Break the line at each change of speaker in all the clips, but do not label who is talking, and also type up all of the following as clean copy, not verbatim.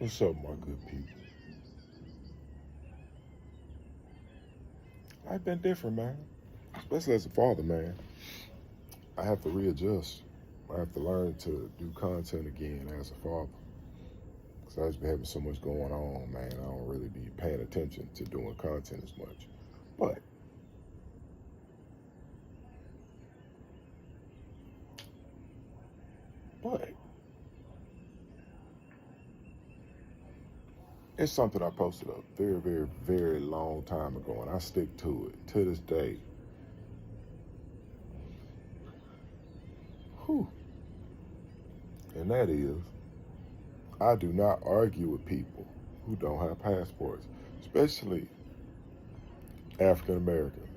What's up, my good people? I've been different, man. Especially as a father, man. I have to readjust. I have to learn to do content again as a father. Because I just been having so much going on, man. I don't really be paying attention to doing content as much. But, but, it's something I posted a very, very, very long time ago, and I stick to it to this day. Whew. And that is, I do not argue with people who don't have passports, especially African American.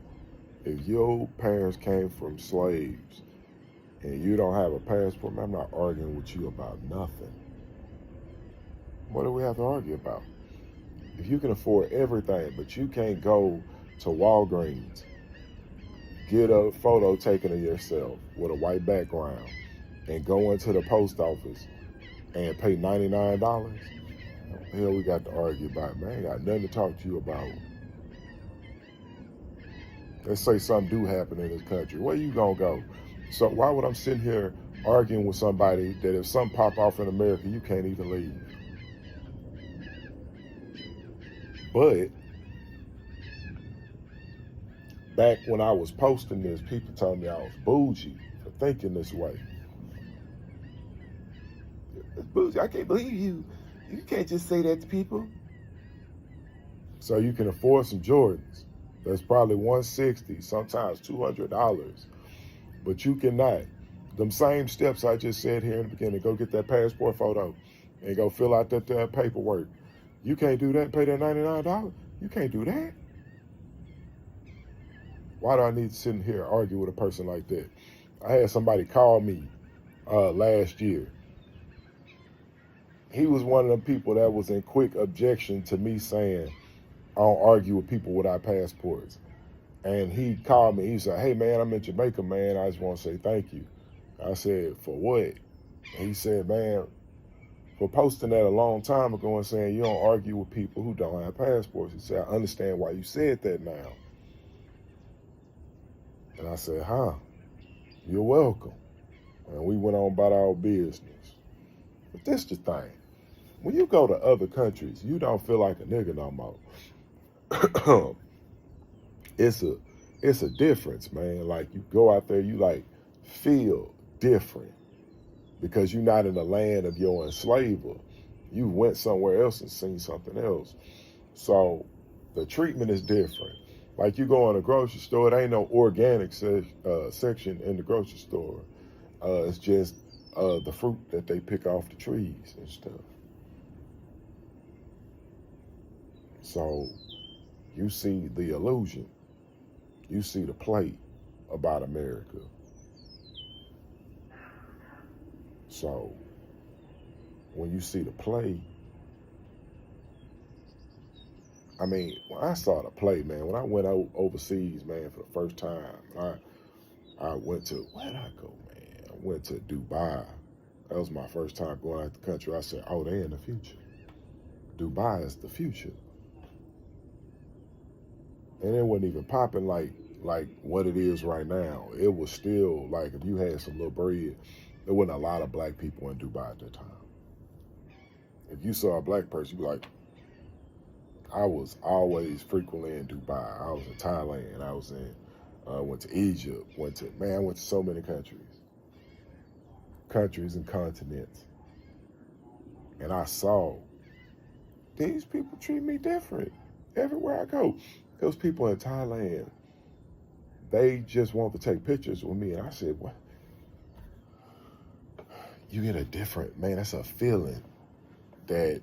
If your parents came from slaves and you don't have a passport, man, I'm not arguing with you about nothing. What do we have to argue about? If you can afford everything, but you can't go to Walgreens, get a photo taken of yourself with a white background, and go into the post office and pay $99, what the hell we got to argue about, man? I ain't got nothing to talk to you about. Let's say something do happen in this country. Where you gonna go? So why would I'm sitting here arguing with somebody that if something pop off in America, you can't even leave? But back when I was posting this, people told me I was bougie for thinking this way. It's bougie. I can't believe you. You can't just say that to people. So you can afford some Jordans. That's probably $160, sometimes $200. But you cannot. Them same steps I just said here in the beginning, go get that passport photo and go fill out that paperwork. You can't do that and pay that $99. You can't do that. Why do I need to sit here and argue with a person like that? I had somebody call me last year. He was one of the people that was in quick objection to me saying I don't argue with people without passports. And he called me. He said, "Hey, man, I'm in Jamaica, man. I just want to say thank you." I said, "For what?" And he said, "Man, for posting that a long time ago and saying you don't argue with people who don't have passports." He said, "I understand why you said that now." And I said, "Huh, you're welcome." And we went on about our business. But this the thing. When you go to other countries, you don't feel like a nigga no more. it's a difference, man. Like you go out there, you like feel different because you're not in the land of your enslaver. You went somewhere else and seen something else. So the treatment is different. Like you go in a grocery store, it ain't no organic section in the grocery store. It's just the fruit that they pick off the trees and stuff. So you see the illusion. You see the play about America. So when you see the play, I mean, when I saw the play, man, when I went overseas, man, for the first time, I went to, where did I go, man? I went to Dubai. That was my first time going out the country. I said, oh, they in the future. Dubai is the future. And it wasn't even popping like what it is right now. It was still like if you had some little bread, there wasn't a lot of black people in Dubai at that time. If you saw a black person, you'd be like, I was always frequently in Dubai. I was in Thailand. I was in, went to Egypt. I went to so many countries and continents. And I saw these people treat me different everywhere I go. Those people in Thailand, they just want to take pictures with me. And I said, what? You get a different, man, that's a feeling that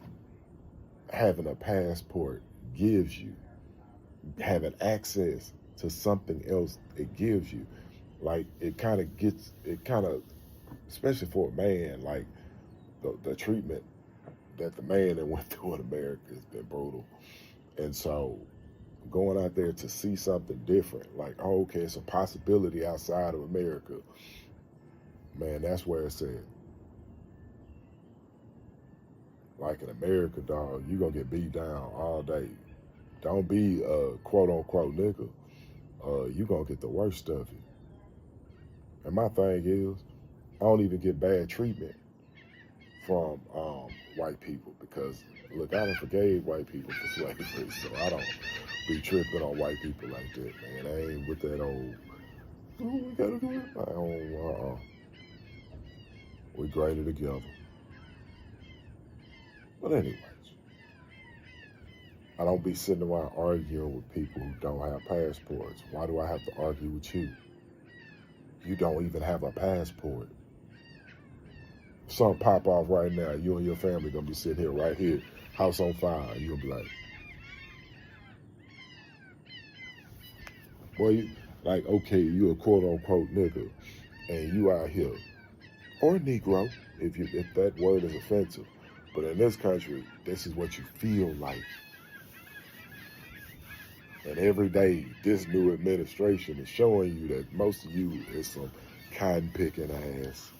having a passport gives you, having access to something else it gives you. Like it kind of, especially for a man, like the treatment that the man that went through in America has been brutal. And so going out there to see something different, like, oh, okay, it's a possibility outside of America, man, that's where it's at. Like in America, dog, you gonna get beat down all day. Don't be a quote unquote nigga. You gonna get the worst of it. And my thing is, I don't even get bad treatment from white people because look, I done forgave white people for slavery, so I don't be tripping on white people like that, man. I ain't with that old. Oh, we gotta do it. I don't. We greater together. But anyways, I don't be sitting around arguing with people who don't have passports. Why do I have to argue with you? You don't even have a passport. Something pop off right now, you and your family gonna be sitting here right here, house on fire. You gonna be like, boy, like, okay, you a quote unquote nigga, and you out here, or Negro, if that word is offensive. But in this country, this is what you feel like. And every day, this new administration is showing you that most of you is some cotton picking ass.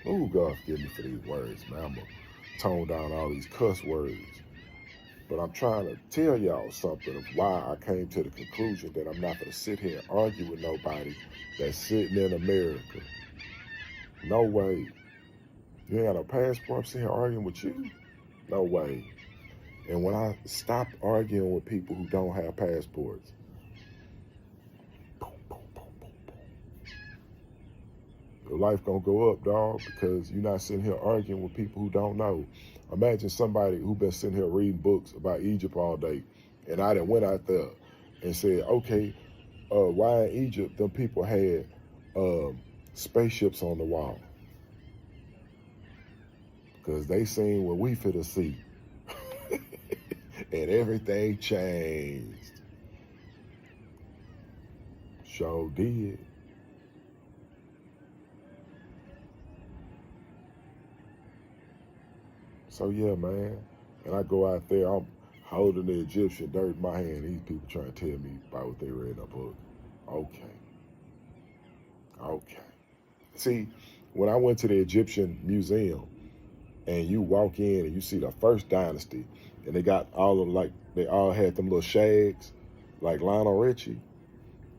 Oh, God forgive me for these words, man. I'm going to tone down all these cuss words. But I'm trying to tell y'all something of why I came to the conclusion that I'm not going to sit here and argue with nobody that's sitting in America. No way. You ain't got no passport, I'm sitting here arguing with you? No way. And when I stopped arguing with people who don't have passports, your life gonna go up, dog, because you're not sitting here arguing with people who don't know. Imagine somebody who been sitting here reading books about Egypt all day, and I done went out there and said, okay, why in Egypt them people had spaceships on the wall? Because they seen what we finna see. And everything changed. Sure did. So yeah, man. And I go out there, I'm holding the Egyptian dirt in my hand. These people trying to tell me about what they read in a book. Okay. See, when I went to the Egyptian museum, and you walk in and you see the first dynasty, and they got all of like, they all had them little shags, like Lionel Richie,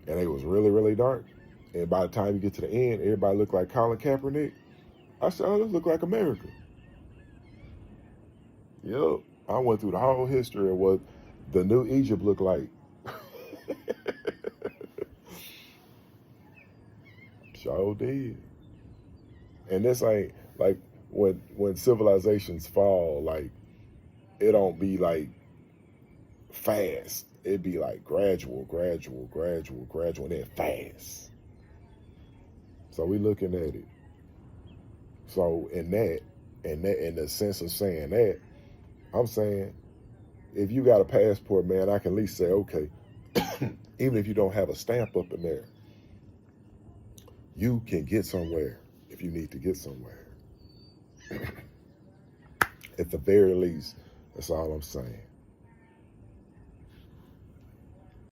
and they was really, really dark. And by the time you get to the end, everybody looked like Colin Kaepernick. I said, oh, this look like America. Yep. I went through the whole history of what the new Egypt looked like. Sure did. And this ain't like when civilizations fall, like it don't be like fast. It be like gradual, and then fast. So we looking at it. So in the sense of saying that, I'm saying if you got a passport, man, I can at least say, okay, even if you don't have a stamp up in there, you can get somewhere if you need to get somewhere. At the very least, that's all I'm saying.